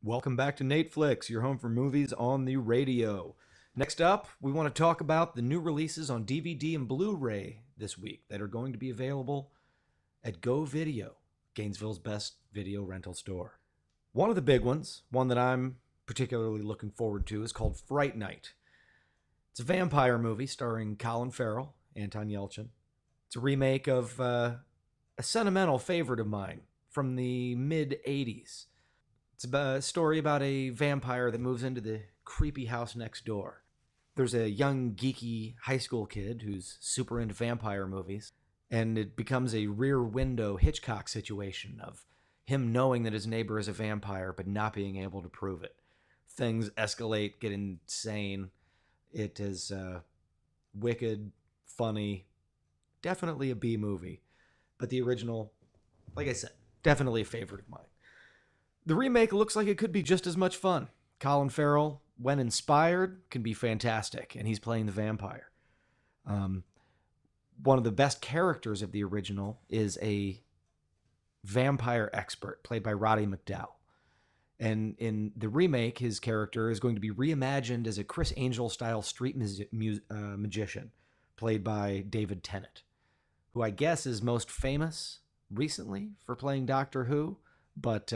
Welcome back to NATEFLIX, your home for movies on the radio. Next up, we want to talk about the new releases on DVD and Blu-ray this week that are going to be available at Go Video, Gainesville's best video rental store. One of the big ones, one that I'm particularly looking forward to, is called Fright Night. It's a vampire movie starring Colin Farrell, Anton Yelchin. It's a remake of a sentimental favorite of mine from the mid-'80s. It's a story about a vampire that moves into the creepy house next door. There's a young, geeky high school kid who's super into vampire movies, and it becomes a Rear Window Hitchcock situation of him knowing that his neighbor is a vampire but not being able to prove it. Things escalate, get insane. It is wicked, funny, definitely a B movie. But the original, like I said, definitely a favorite of mine. The remake looks like it could be just as much fun. Colin Farrell, when inspired, can be fantastic, and he's playing the vampire. One of the best characters of the original is a vampire expert, played by Roddy McDowall. And in the remake, his character is going to be reimagined as a Chris Angel-style street magician, played by David Tennant, who I guess is most famous recently for playing Doctor Who, but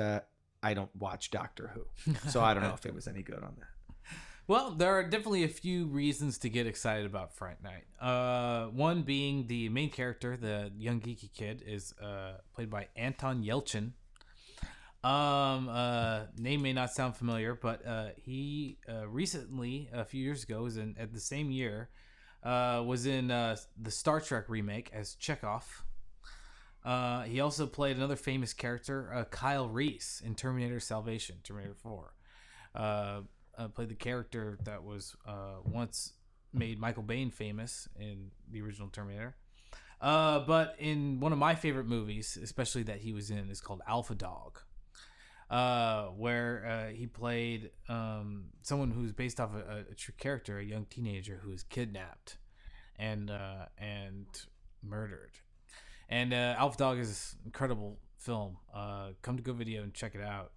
I don't watch Doctor Who, so I don't know if it was any good on that. Well, there are definitely a few reasons to get excited about Fright Night. One being the main character, the young geeky kid, is played by Anton Yelchin. Name may not sound familiar, but he recently, a few years ago, at the same year, was in the Star Trek remake as Chekhov. He also played another famous character, Kyle Reese, in Terminator Salvation, Terminator 4. Played the character that was once made Michael Biehn famous in the original Terminator. But in one of my favorite movies, especially that he was in, is called Alpha Dog, where he played someone who's based off a true character, a young teenager who is kidnapped and murdered. And Alpha Dog is an incredible film. Come to Go Video and check it out.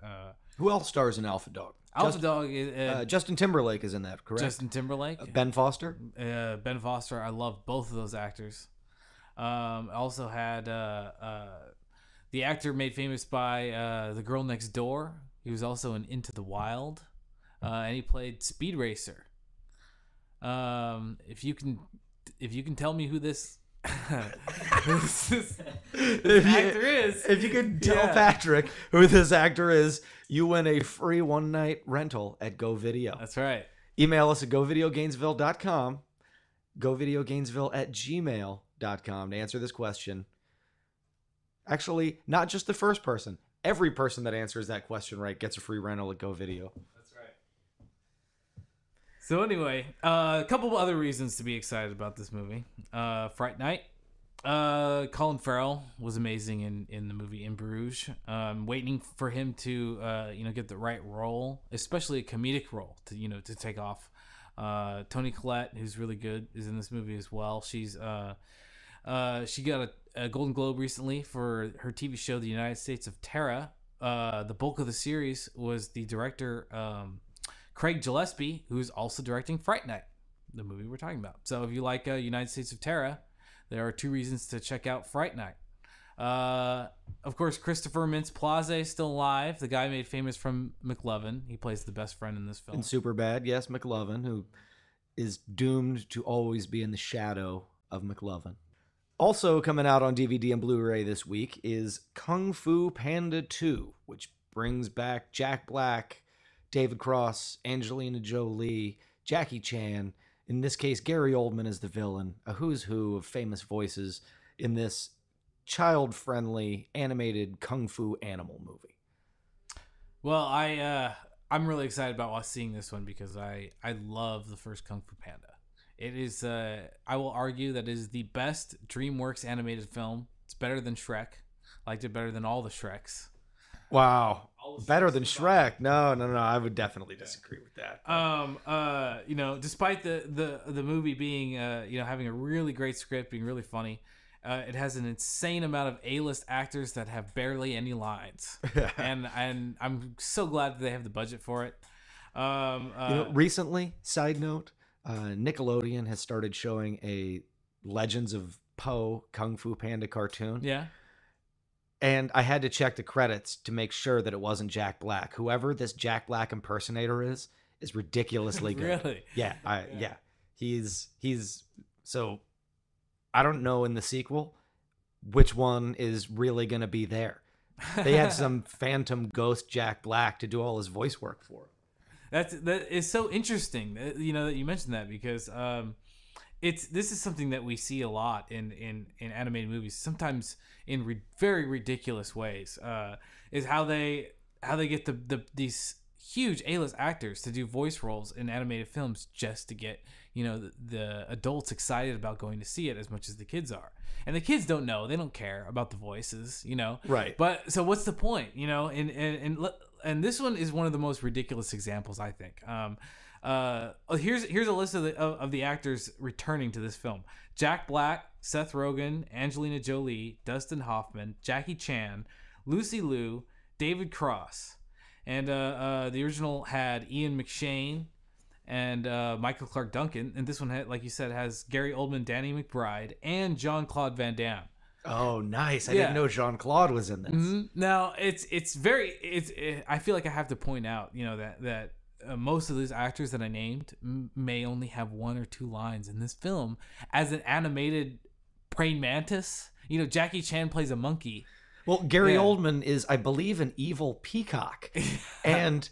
Who else stars in Alpha Dog? Dog is... Justin Timberlake is in that, correct? Justin Timberlake. Ben Foster? Ben Foster. I love both of those actors. Also had the actor made famous by The Girl Next Door. He was also in Into the Wild. And he played Speed Racer. If you can tell me who this... actor is. If you could tell Patrick who this actor is, you win a free one-night rental at Go Video. That's right. Email us at govideogainesville.com, govideogainesville@gmail.com to answer this question. Actually, not just the first person. Every person that answers that question right gets a free rental at Go Video. That's right. So anyway, a couple of other reasons to be excited about this movie. Fright Night. Colin Farrell was amazing in the movie In Bruges. Waiting for him to get the right role, especially a comedic role to take off. Toni Collette, who's really good, is in this movie as well. She got a Golden Globe recently for her TV show The United States of Terror. The bulk of the series was the director Craig Gillespie, who's also directing Fright Night, the movie we're talking about. So if you like United States of Terror, there are two reasons to check out Fright Night. Of course, Christopher Mintz-Plasse is still alive, the guy made famous from McLovin. He plays the best friend in this film. In Superbad, yes, McLovin, who is doomed to always be in the shadow of McLovin. Also coming out on DVD and Blu-ray this week is Kung Fu Panda 2, which brings back Jack Black, David Cross, Angelina Jolie, Jackie Chan. In this case, Gary Oldman is the villain, a who's who of famous voices in this child-friendly animated kung fu animal movie. Well, I'm really excited about seeing this one because I love the first Kung Fu Panda. It is, I will argue that it is the best DreamWorks animated film. It's better than Shrek. I liked it better than all the Shreks. Wow. Better than Shrek. No. I would definitely disagree with that. Despite the movie being, having a really great script, being really funny, It has an insane amount of A-list actors that have barely any lines, and I'm so glad that they have the budget for it. Recently, side note, Nickelodeon has started showing a Legends of Po Kung Fu Panda cartoon. Yeah. And I had to check the credits to make sure that it wasn't Jack Black. Whoever this Jack Black impersonator is ridiculously good. Really? Yeah. He's so I don't know in the sequel which one is really going to be there. They had some phantom ghost Jack Black to do all his voice work for him. That is so interesting. That you mentioned that, because this is something that we see a lot in animated movies, sometimes in very ridiculous ways. Is how they get these huge A-list actors to do voice roles in animated films just to get the adults excited about going to see it as much as the kids are. And the kids don't know, they don't care about the voices, Right. But so what's the point, and this one is one of the most ridiculous examples, I think. Here's a list of the actors returning to this film: Jack Black, Seth Rogen, Angelina Jolie, Dustin Hoffman, Jackie Chan, Lucy Liu, David Cross. And the original had Ian McShane and Michael Clark Duncan, and this one had, like you said, has Gary Oldman, Danny McBride, and Jean-Claude Van Damme. Oh, nice! I didn't know Jean-Claude was in this. Mm-hmm. Now I feel like I have to point out, that most of these actors that I named may only have 1 or 2 lines in this film. As an animated praying mantis, Jackie Chan plays a monkey. Well, Gary Oldman is, I believe, an evil peacock. And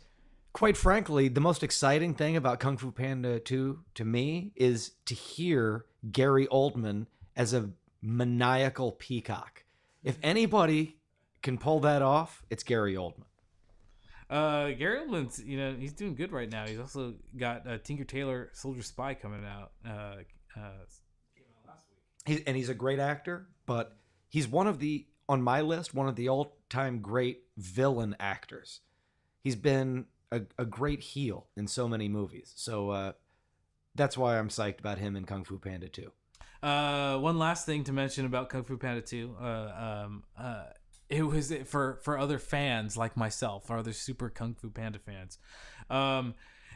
quite frankly, the most exciting thing about Kung Fu Panda 2 to me is to hear Gary Oldman as a maniacal peacock. If anybody can pull that off, it's Gary Oldman. Gary Oldman's, he's doing good right now. He's also got Tinker Tailor Soldier Spy coming out. Came out last week. He's a great actor, but he's on my list, one of the all-time great villain actors. He's been a great heel in so many movies. So that's why I'm psyched about him in Kung Fu Panda 2. One last thing to mention about Kung Fu Panda 2. It was for other fans like myself, or other super Kung Fu Panda fans.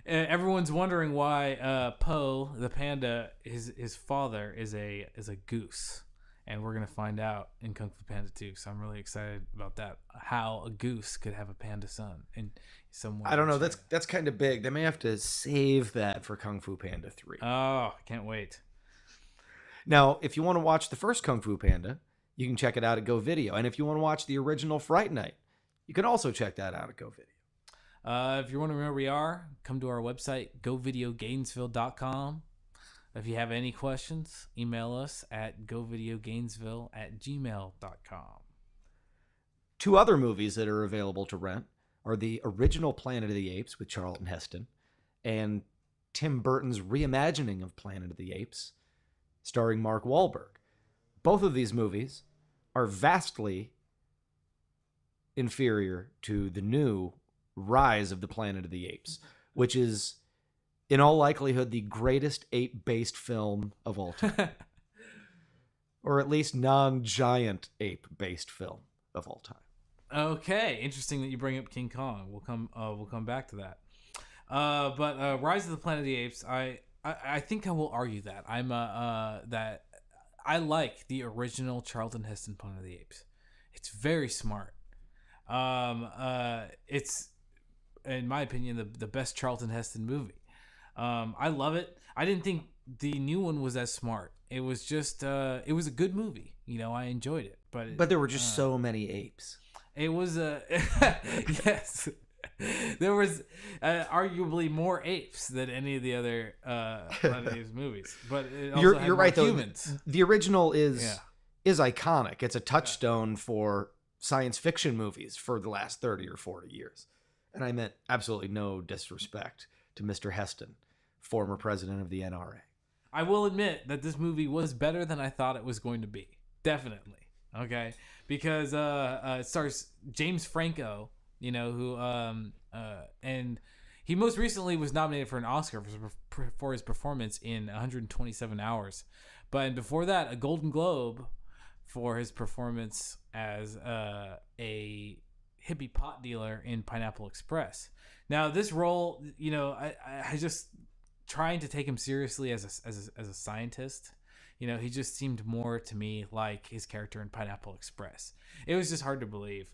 Everyone's wondering why Po the panda, his father, is a goose, and we're gonna find out in Kung Fu Panda 2. So I'm really excited about that. How a goose could have a panda son in some way. I don't know. That's kind of big. They may have to save that for Kung Fu Panda 3. Oh, I can't wait. Now, if you want to watch the first Kung Fu Panda, you can check it out at Go Video. And if you want to watch the original Fright Night, you can also check that out at Go Video. If you're wondering where we are, come to our website, govideogainesville.com. If you have any questions, email us at govideogainesville@gmail.com. 2 other movies that are available to rent are the original Planet of the Apes with Charlton Heston and Tim Burton's reimagining of Planet of the Apes starring Mark Wahlberg. Both of these movies are vastly inferior to the new Rise of the Planet of the Apes, which is, in all likelihood, the greatest ape-based film of all time. Or at least non-giant ape-based film of all time. Okay, interesting that you bring up King Kong. We'll come back to that. But Rise of the Planet of the Apes, I think I will argue that that I like the original Charlton Heston Planet of the Apes. It's very smart. It's, in my opinion, the best Charlton Heston movie. I love it. I didn't think the new one was as smart. It was just it was a good movie. I enjoyed it. But there were just so many apes. It was yes. There was arguably more apes than any of the other Planet of the Apes movies, but it also you're right though. Humans. The original is iconic. It's a touchstone for science fiction movies for the last 30 or 40 years, and I meant absolutely no disrespect to Mr. Heston, former president of the NRA. I will admit that this movie was better than I thought it was going to be. Definitely, okay, because it stars James Franco. Who and he most recently was nominated for an Oscar for his performance in 127 Hours. But before that, a Golden Globe for his performance as a hippie pot dealer in Pineapple Express. Now, this role, I just trying to take him seriously as a scientist. He just seemed more to me like his character in Pineapple Express. It was just hard to believe.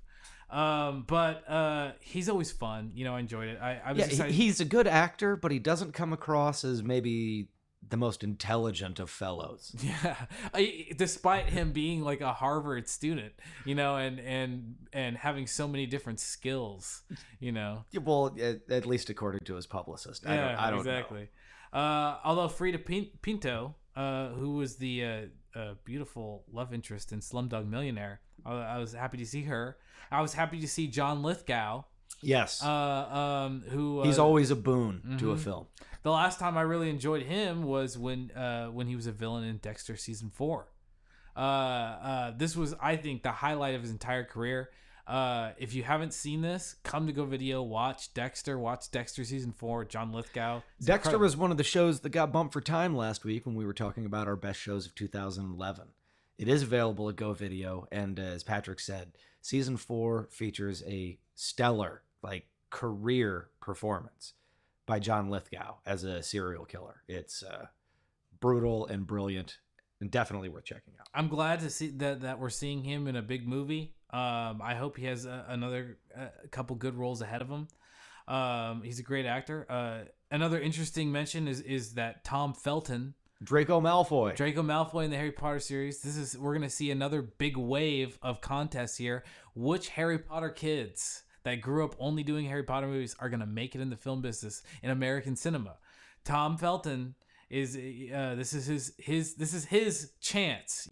But he's always fun. I enjoyed it. I was excited. He's a good actor, but he doesn't come across as maybe the most intelligent of fellows. Yeah, despite him being like a Harvard student, and having so many different skills, Well, at least according to his publicist. I don't exactly. Know. Although Frida Pinto, who was the beautiful love interest in Slumdog Millionaire, I was happy to see her. I was happy to see John Lithgow. Yes. Who he's always a boon to a film. The last time I really enjoyed him was when he was a villain in Dexter season 4. This was, I think, the highlight of his entire career. If you haven't seen this, come to Go Video, watch Dexter season 4. John Lithgow. Dexter was one of the shows that got bumped for time last week when we were talking about our best shows of 2011. It is available at Go Video, and as Patrick said, season 4 features a stellar, career performance by John Lithgow as a serial killer. It's brutal and brilliant, and definitely worth checking out. I'm glad to see that we're seeing him in a big movie. I hope he has another couple good roles ahead of him. He's a great actor. Another interesting mention is that Tom Felton, Draco Malfoy in the Harry Potter series. We're gonna see another big wave of contests here. Which Harry Potter kids that grew up only doing Harry Potter movies are gonna make it in the film business in American cinema? Tom Felton is this is his chance.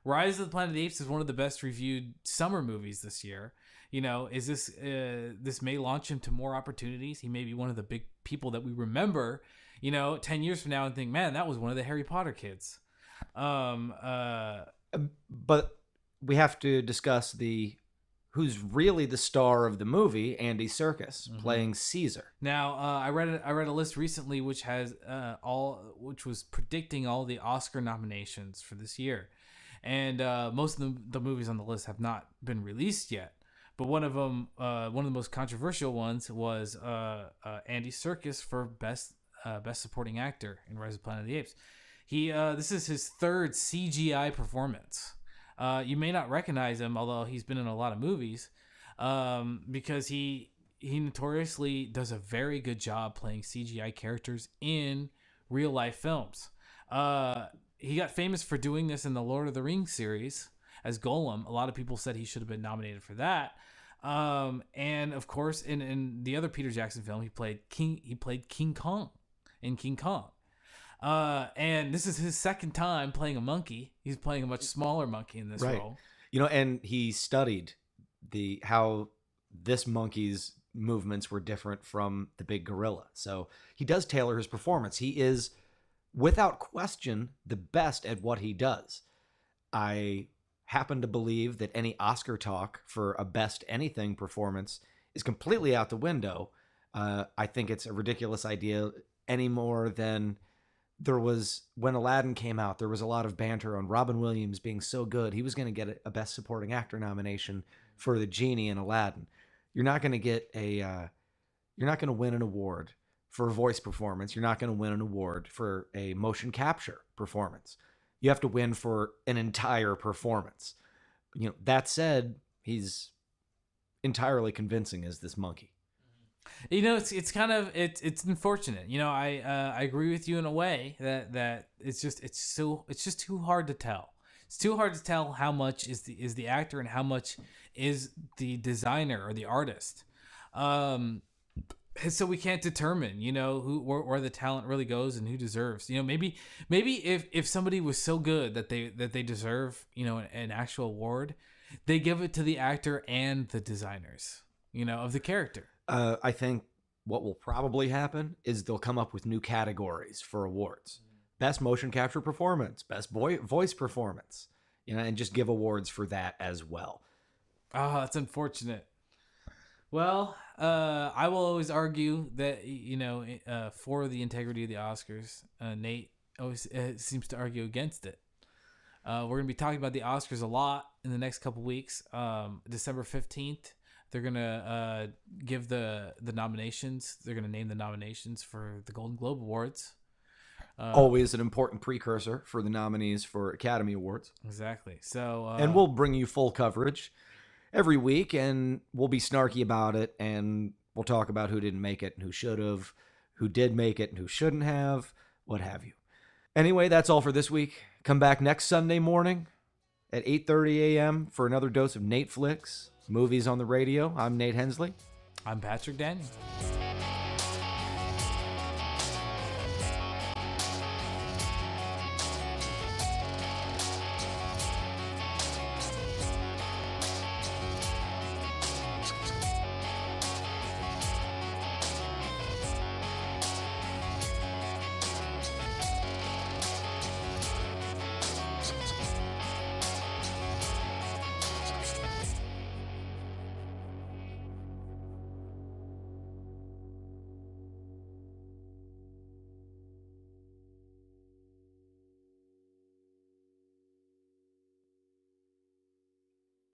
Rise of the Planet of the Apes is one of the best reviewed summer movies this year. Is this may launch him to more opportunities. He may be one of the big people that we remember, 10 years from now and think, man, that was one of the Harry Potter kids. But we have to discuss who's really the star of the movie, Andy Serkis, playing Caesar. Now, I read a list recently which has which was predicting all the Oscar nominations for this year. And most of the movies on the list have not been released yet. But one of them, one of the most controversial ones, was Andy Serkis for best supporting actor in Rise of the Planet of the Apes. This is his third CGI performance. You may not recognize him, although he's been in a lot of movies, because he notoriously does a very good job playing CGI characters in real life films. He got famous for doing this in the Lord of the Rings series as Gollum. A lot of people said he should have been nominated for that. And of course, in the other Peter Jackson film, he played King Kong in King Kong. And this is his second time playing a monkey. He's playing a much smaller monkey in this role. And he studied how this monkey's movements were different from the big gorilla. So he does tailor his performance. He is, without question, the best at what he does. I happen to believe that any Oscar talk for a best anything performance is completely out the window. I think it's a ridiculous idea, any more than there was when Aladdin came out. There was a lot of banter on Robin Williams being so good he was going to get a best supporting actor nomination for the genie in Aladdin. You're not going to get you're not going to win an award for a voice performance. You're not going to win an award for a motion capture performance. You have to win for an entire performance. That said, he's entirely convincing as this monkey. It's kind of it's unfortunate. I agree with you in a way that it's just too hard to tell. It's too hard to tell how much is the actor and how much is the designer or the artist. So we can't determine, where the talent really goes and who deserves. Maybe if somebody was so good that they deserve, an actual award, they give it to the actor and the designers, of the character. I think what will probably happen is they'll come up with new categories for awards. Best motion capture performance, best voice performance, and just give awards for that as well. Oh, that's unfortunate. Well, I will always argue that, for the integrity of the Oscars. Nate always seems to argue against it. We're going to be talking about the Oscars a lot in the next couple weeks. December 15th, they're going to give the nominations. They're going to name the nominations for the Golden Globe Awards. Always an important precursor for the nominees for Academy Awards. Exactly. So, and we'll bring you full coverage every week, and we'll be snarky about it, and we'll talk about who didn't make it and who should have, who did make it and who shouldn't have, what have you. Anyway, that's all for this week. Come back next Sunday morning at 8:30 a.m. for another dose of NATEFLIX, movies on the radio. I'm Nate Hensley. I'm Patrick Daniel.